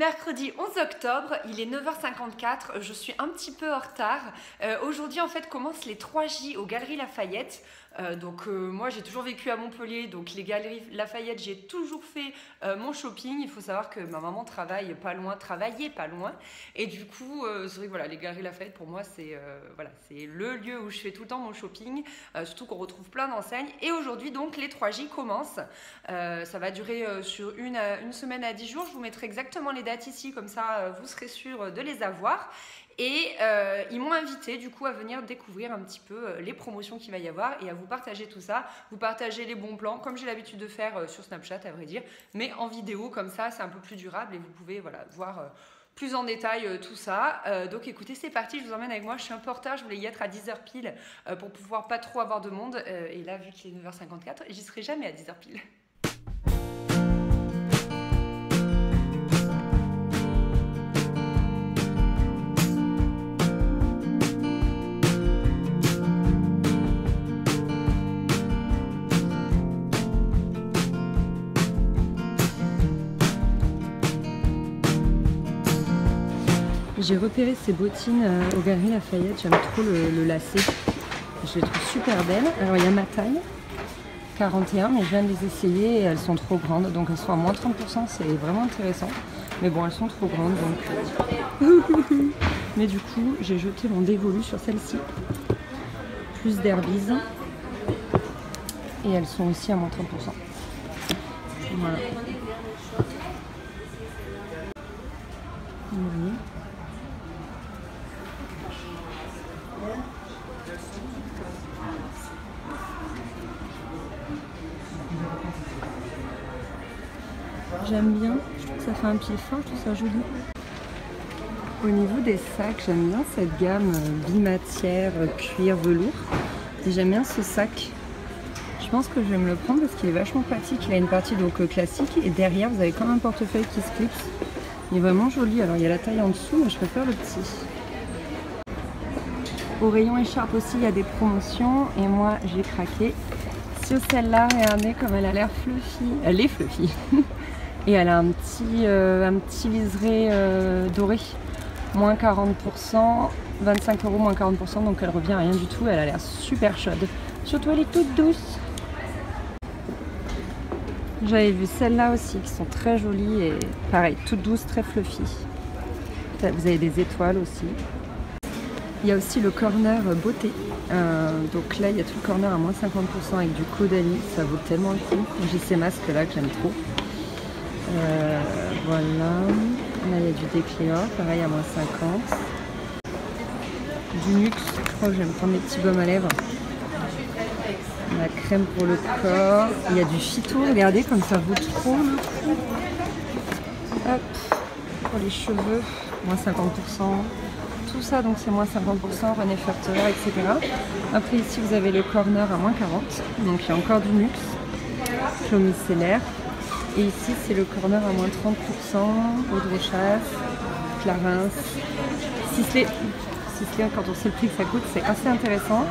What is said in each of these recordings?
Mercredi 11 octobre, il est 9h54, je suis un petit peu en retard. Aujourd'hui en fait commencent les 3J aux Galeries Lafayette. Moi j'ai toujours vécu à Montpellier, donc les Galeries Lafayette j'ai toujours fait mon shopping. Il faut savoir que ma maman travaillait pas loin, et du coup c'est vrai que voilà, les Galeries Lafayette pour moi c'est le lieu où je fais tout le temps mon shopping, surtout qu'on retrouve plein d'enseignes. Et aujourd'hui donc les 3J commencent, ça va durer sur une semaine à 10 jours, je vous mettrai exactement les dates ici, comme ça vous serez sûr de les avoir. Et ils m'ont invité du coup à venir découvrir un petit peu les promotions qu'il va y avoir et à vous partager tout ça, vous partager les bons plans comme j'ai l'habitude de faire sur Snapchat à vrai dire, mais en vidéo comme ça c'est un peu plus durable et vous pouvez voilà, voir plus en détail tout ça. Donc écoutez, c'est parti, je vous emmène avec moi. Je suis un peu en retard, je voulais y être à 10h pile pour pouvoir pas trop avoir de monde, et là vu qu'il est 9h54 j'y serai jamais à 10h pile. J'ai repéré ces bottines aux Galeries Lafayette, j'aime trop le lacet, je les trouve super belles. Alors il y a ma taille, 41, mais je viens de les essayer et elles sont trop grandes, donc elles sont à moins 30%, c'est vraiment intéressant. Mais bon, elles sont trop grandes, donc... Mais du coup, j'ai jeté mon dévolu sur celle-ci, plus d'Herbies, et elles sont aussi à moins 30%. Voilà. Vous voyez ? J'aime bien, je trouve que ça fait un pied fin, je trouve ça joli. Au niveau des sacs, j'aime bien cette gamme bimatière, cuir, velours. Et j'aime bien ce sac. Je pense que je vais me le prendre parce qu'il est vachement pratique. Il a une partie donc classique et derrière vous avez comme un portefeuille qui se clipse. Il est vraiment joli. Alors il y a la taille en dessous, mais je préfère le petit. Au rayon écharpe aussi, il y a des promotions et moi j'ai craqué sur celle-là. Regardez comme elle a l'air fluffy. Elle est fluffy. Et elle a un petit liseré doré, moins 40%, 25 €, moins 40%, donc elle revient à rien du tout, elle a l'air super chaude. Surtout elle est toute douce. J'avais vu celles-là aussi qui sont très jolies et pareil, toute douce, très fluffy. Vous avez des étoiles aussi. Il y a aussi le corner beauté, donc là il y a tout le corner à moins 50% avec du Caudalie, ça vaut tellement le coup. J'ai ces masques là que j'aime trop. Voilà, là il y a du Décléor, pareil à moins 50. Du Nuxe, je crois que je vais me prendre les petits baumes à lèvres. La crème pour le corps, il y a du Phyto, regardez comme ça vaut trop le coup. Hop, pour les cheveux, moins 50%. Tout ça donc c'est moins 50%, René Ferteler, etc. Après ici vous avez le corner à moins 40, donc il y a encore du Nuxe, Clos Micellaire. Et ici c'est le corner à moins 30%, Eau de Rochasse, Clarins, Sisley. Sisley, quand on sait le prix que ça coûte, c'est assez intéressant.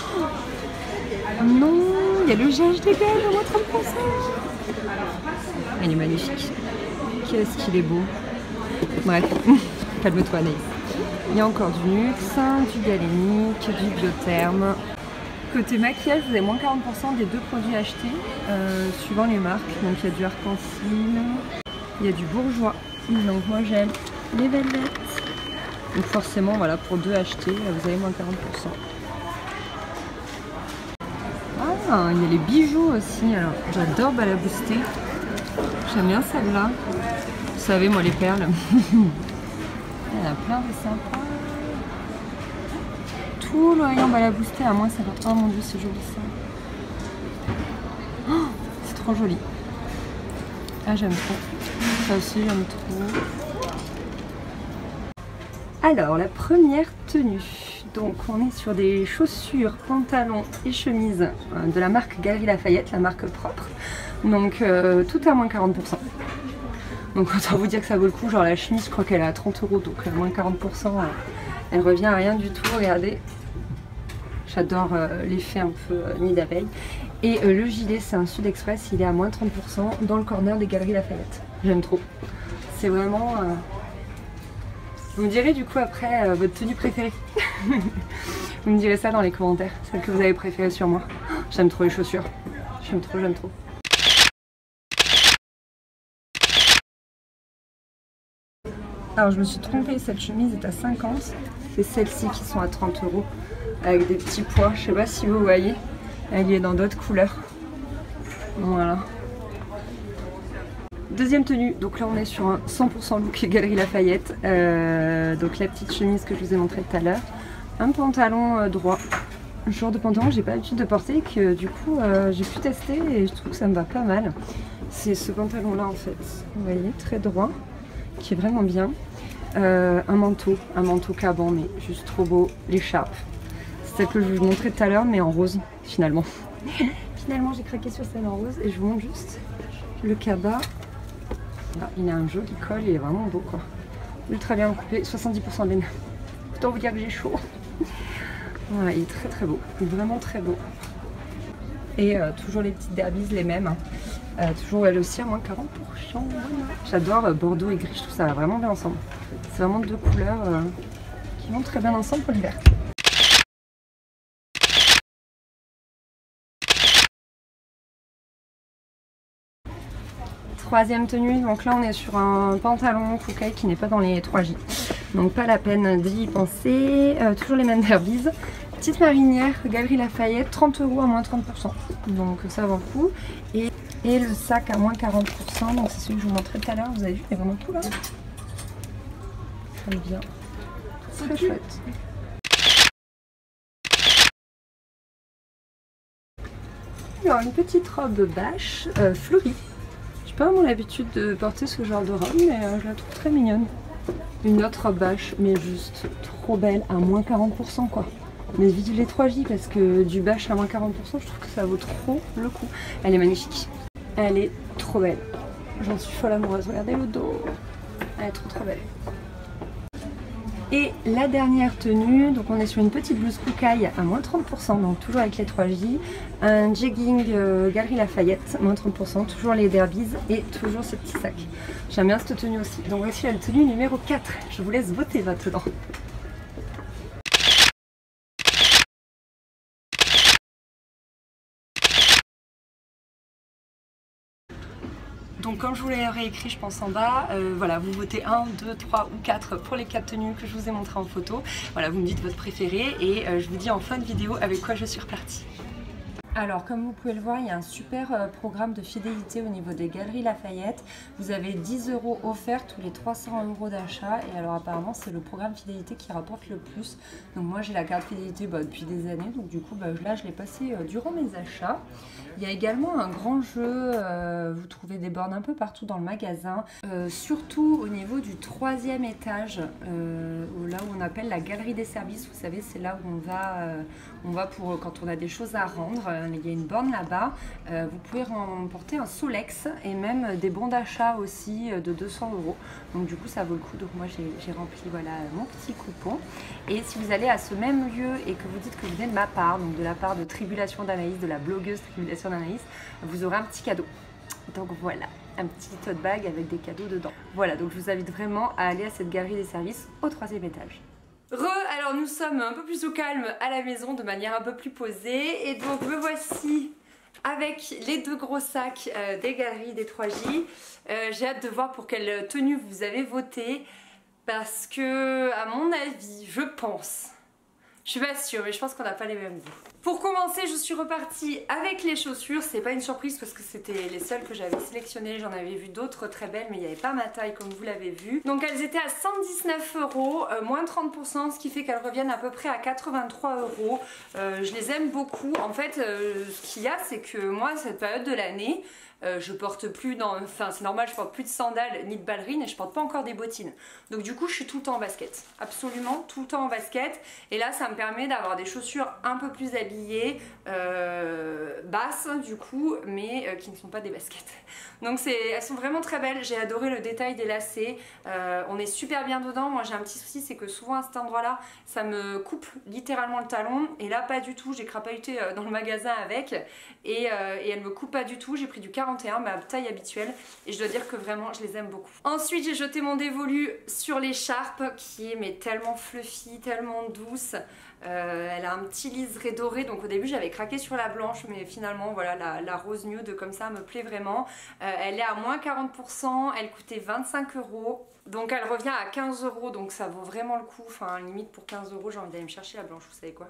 Oh non, il y a le GH des Gales à moins 30%. Il est magnifique. Qu'est-ce qu'il est beau. Bref, calme-toi Anaïs. Il y a encore du Nuxe, du Galénique, du Biotherme. Côté maquillage, vous avez moins 40% des deux produits achetés, suivant les marques. Donc il y a du Arc-en-Ciel, il y a du Bourjois, donc moi j'aime les Velvet. Donc forcément, voilà, pour deux achetés, vous avez moins 40%. Ah, il y a les bijoux aussi. Alors j'adore Balabusté. J'aime bien celle-là. Vous savez, moi les perles. Il y en a plein de sympas. Tout le rayon Balabusté à moins 50%. Oh mon dieu, c'est joli ça. Oh, c'est trop joli. Ah, j'aime trop. Ça aussi, j'aime trop. Alors, la première tenue. Donc, on est sur des chaussures, pantalons et chemises de la marque Galeries Lafayette, la marque propre. Donc, tout à moins 40%. Donc, autant vous dire que ça vaut le coup. Genre, la chemise, je crois qu'elle est à 30 €. Donc, moins 40%, elle revient à rien du tout. Regardez. J'adore l'effet un peu nid d'abeille. Et le gilet, c'est un Sud Express, il est à moins 30% dans le corner des Galeries Lafayette. J'aime trop. C'est vraiment... Vous me direz du coup après votre tenue préférée. Vous me direz ça dans les commentaires, celle que vous avez préférée sur moi. J'aime trop les chaussures. J'aime trop, j'aime trop. Alors je me suis trompée, cette chemise est à 50. C'est celles-ci qui sont à 30 € avec des petits pois. Je sais pas si vous voyez. Elle est dans d'autres couleurs. Voilà. Deuxième tenue, donc là on est sur un 100% look Galeries Lafayette. Donc la petite chemise que je vous ai montrée tout à l'heure. Un pantalon droit. Un genre de pantalon que j'ai pas l'habitude de porter, que du coup j'ai pu tester et je trouve que ça me va pas mal. C'est ce pantalon là en fait, vous voyez, très droit, qui est vraiment bien. Un manteau caban mais juste trop beau, l'écharpe. C'est celle que je vous montrais tout à l'heure mais en rose finalement. Finalement j'ai craqué sur celle en rose et je vous montre juste le cabas. Ah, il a un joli col, il est vraiment beau quoi. Ultra bien coupé, 70% de laine. Autant vous dire que j'ai chaud. Voilà, il est très très beau, il est vraiment très beau. Et toujours les petites derbies, les mêmes. Toujours elle aussi à moins 40%. Voilà. J'adore bordeaux et gris, je trouve ça va vraiment bien ensemble. C'est vraiment deux couleurs qui vont très bien ensemble pour l'hiver. Troisième tenue, donc là on est sur un pantalon Foucault qui n'est pas dans les 3J. Donc pas la peine d'y penser. Toujours les mêmes derbies. Petite marinière, Galeries Lafayette, 30 € à moins 30%. Donc ça vaut le coup. Et le sac à moins 40%, donc c'est celui que je vous montrais tout à l'heure. Vous avez vu, il y a vraiment tout là. Très bien. Très chouette. Alors une petite robe bâche fleurie. J'ai pas vraiment l'habitude de porter ce genre de robe, mais je la trouve très mignonne. Une autre robe bâche, mais juste trop belle, à moins 40% quoi. Mais vive les 3J parce que du bâche à moins 40%, je trouve que ça vaut trop le coup. Elle est magnifique. Elle est trop belle. J'en suis folle amoureuse. Regardez le dos. Elle est trop trop belle. Et la dernière tenue, donc on est sur une petite blouse Koukaï à moins 30%, donc toujours avec les 3J. Un jegging Galeries Lafayette, moins 30%, toujours les derbies et toujours ce petit sac. J'aime bien cette tenue aussi. Donc voici la tenue numéro 4. Je vous laisse voter maintenant. Donc comme je vous l'aurais écrit je pense en bas, voilà, vous votez 1, 2, 3 ou 4 pour les 4 tenues que je vous ai montrées en photo. Voilà, vous me dites votre préféré et je vous dis en fin de vidéo avec quoi je suis repartie. Alors comme vous pouvez le voir, il y a un super programme de fidélité au niveau des Galeries Lafayette. Vous avez 10 € offerts tous les 300 € d'achat et alors apparemment c'est le programme fidélité qui rapporte le plus. Donc moi j'ai la carte fidélité depuis des années, donc du coup là je l'ai passé durant mes achats. Il y a également un grand jeu, vous trouvez des bornes un peu partout dans le magasin, surtout au niveau du 3e étage, là où on appelle la galerie des services. Vous savez, c'est là où on va pour quand on a des choses à rendre. Il y a une borne là-bas. Vous pouvez remporter un Solex et même des bons d'achat aussi de 200 €. Donc du coup ça vaut le coup. Donc moi j'ai rempli voilà mon petit coupon. Et si vous allez à ce même lieu et que vous dites que vous venez de ma part, donc de la part de Tribulation d'Anaïs, de la blogueuse Tribulation d'Anaïs, vous aurez un petit cadeau. Donc voilà, un petit tote bag avec des cadeaux dedans. Voilà, donc je vous invite vraiment à aller à cette galerie des services au 3e étage. Alors nous sommes un peu plus au calme à la maison, de manière un peu plus posée. Et donc me voici avec les deux gros sacs des galeries des 3J. J'ai hâte de voir pour quelle tenue vous avez voté. Parce que, à mon avis, je pense, je suis pas sûre, mais je pense qu'on n'a pas les mêmes goûts. Pour commencer, je suis repartie avec les chaussures. C'est pas une surprise parce que c'était les seules que j'avais sélectionnées. J'en avais vu d'autres très belles, mais il n'y avait pas ma taille comme vous l'avez vu. Donc elles étaient à 119 €, moins 30%, ce qui fait qu'elles reviennent à peu près à 83 €. Je les aime beaucoup. En fait, ce qu'il y a, c'est que moi, cette période de l'année, je porte plus enfin c'est normal, je porte plus de sandales ni de ballerines et je porte pas encore des bottines. Donc du coup je suis tout le temps en basket, absolument tout le temps en basket. Et là ça me permet d'avoir des chaussures un peu plus habillées, basses du coup, mais qui ne sont pas des baskets. Donc elles sont vraiment très belles, j'ai adoré le détail des lacets, on est super bien dedans. Moi j'ai un petit souci, c'est que souvent à cet endroit là ça me coupe littéralement le talon et là pas du tout. J'ai crapahuté dans le magasin avec et elle me coupe pas du tout. J'ai pris du 40 41, ma taille habituelle, et je dois dire que vraiment je les aime beaucoup. Ensuite j'ai jeté mon dévolu sur l'écharpe qui est mais tellement fluffy, tellement douce. Elle a un petit liseré doré, donc au début j'avais craqué sur la blanche, mais finalement voilà, la rose nude comme ça me plaît vraiment. Elle est à moins 40%, elle coûtait 25 €. Donc elle revient à 15 €, donc ça vaut vraiment le coup. Enfin limite pour 15 € j'ai envie d'aller me chercher la blanche, vous savez quoi.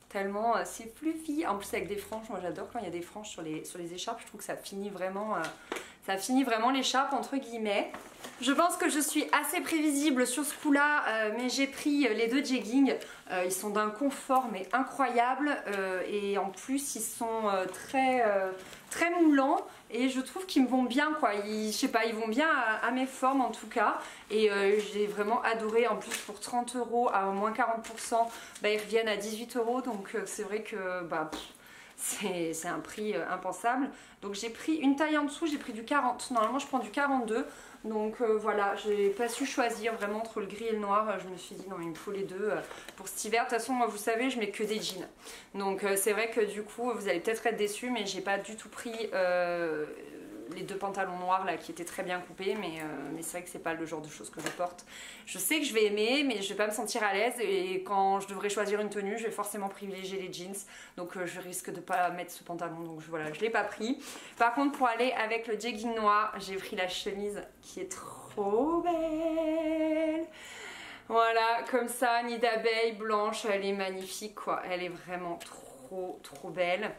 Tellement c'est fluffy, en plus avec des franges, moi j'adore quand il y a des franges sur les écharpes, je trouve que ça finit vraiment l'écharpe entre guillemets. Je pense que je suis assez prévisible sur ce coup là, mais j'ai pris les deux jeggings, ils sont d'un confort mais incroyable, et en plus ils sont très moulants, et je trouve qu'ils me vont bien quoi, je sais pas, ils vont bien à mes formes en tout cas, et j'ai vraiment adoré. En plus pour 30 € à moins 40%, bah, ils reviennent à 18 €, donc c'est vrai que bah, c'est un prix impensable. Donc j'ai pris une taille en dessous, j'ai pris du 40, normalement je prends du 42. Donc voilà, j'ai pas su choisir vraiment entre le gris et le noir. Je me suis dit non, il me faut les deux pour cet hiver. De toute façon moi vous savez je mets que des jeans, donc c'est vrai que du coup vous allez peut-être être déçus, mais j'ai pas du tout pris les deux pantalons noirs là qui étaient très bien coupés, mais c'est vrai que c'est pas le genre de choses que je porte. Je sais que je vais aimer, mais je vais pas me sentir à l'aise, et quand je devrais choisir une tenue je vais forcément privilégier les jeans, donc je risque de pas mettre ce pantalon, donc voilà, je l'ai pas pris. Par contre pour aller avec le jegging noir, j'ai pris la chemise qui est trop belle. Voilà, comme ça, nid d'abeille blanche, elle est magnifique quoi, elle est vraiment trop belle.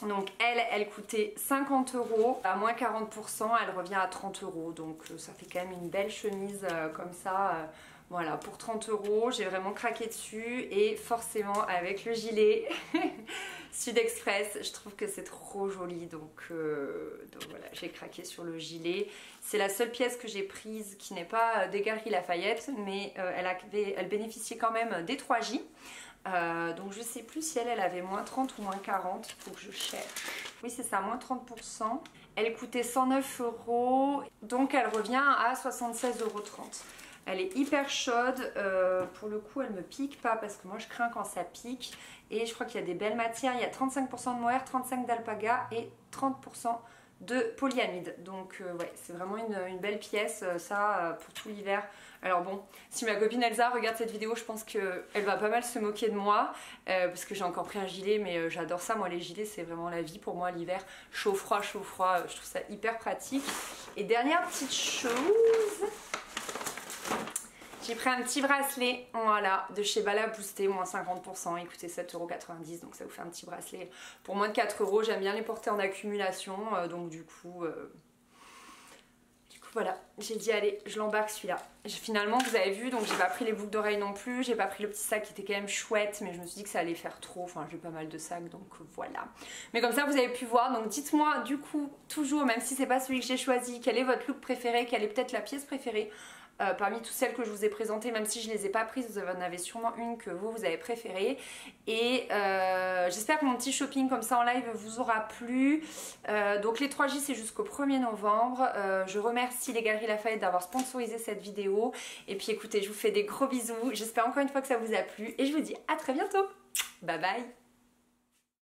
Donc elle coûtait 50 €, à moins 40%, elle revient à 30 €, donc ça fait quand même une belle chemise comme ça. Voilà, pour 30 €, j'ai vraiment craqué dessus, et forcément avec le gilet Sud Express, je trouve que c'est trop joli, donc voilà, j'ai craqué sur le gilet. C'est la seule pièce que j'ai prise qui n'est pas des Galeries Lafayette, mais elle bénéficiait quand même des 3J. Donc je sais plus si elle avait moins 30 ou moins 40, il faut que je cherche. Oui c'est ça, moins 30%. Elle coûtait 109 €, donc elle revient à 76,30 €. Elle est hyper chaude, pour le coup elle me pique pas, parce que moi je crains quand ça pique. Et je crois qu'il y a des belles matières, il y a 35% de mohair, 35% d'alpaga et 30% de polyamide. Donc ouais, c'est vraiment une belle pièce, ça pour tout l'hiver. Alors bon, si ma copine Elsa regarde cette vidéo, je pense qu'elle va pas mal se moquer de moi, parce que j'ai encore pris un gilet, mais j'adore ça. Moi les gilets c'est vraiment la vie pour moi l'hiver. Chaud froid, je trouve ça hyper pratique. Et dernière petite chose, j'ai pris un petit bracelet, voilà, de chez Bala Boosté, moins 50%, il coûtait 7,90 €, donc ça vous fait un petit bracelet pour moins de 4 €. J'aime bien les porter en accumulation, donc du coup voilà, j'ai dit allez, je l'embarque celui-là. Finalement vous avez vu, donc j'ai pas pris les boucles d'oreilles non plus, j'ai pas pris le petit sac qui était quand même chouette, mais je me suis dit que ça allait faire trop, enfin j'ai pas mal de sacs, donc voilà. Mais comme ça vous avez pu voir, donc dites-moi du coup toujours, même si c'est pas celui que j'ai choisi, quel est votre look préféré, quelle est peut-être la pièce préférée parmi toutes celles que je vous ai présentées, même si je les ai pas prises, vous en avez sûrement une que vous avez préférée. Et j'espère que mon petit shopping comme ça en live vous aura plu. Donc les 3J c'est jusqu'au 1er novembre. Je remercie les Galeries Lafayette d'avoir sponsorisé cette vidéo. Et puis écoutez, je vous fais des gros bisous. J'espère encore une fois que ça vous a plu, et je vous dis à très bientôt. Bye bye.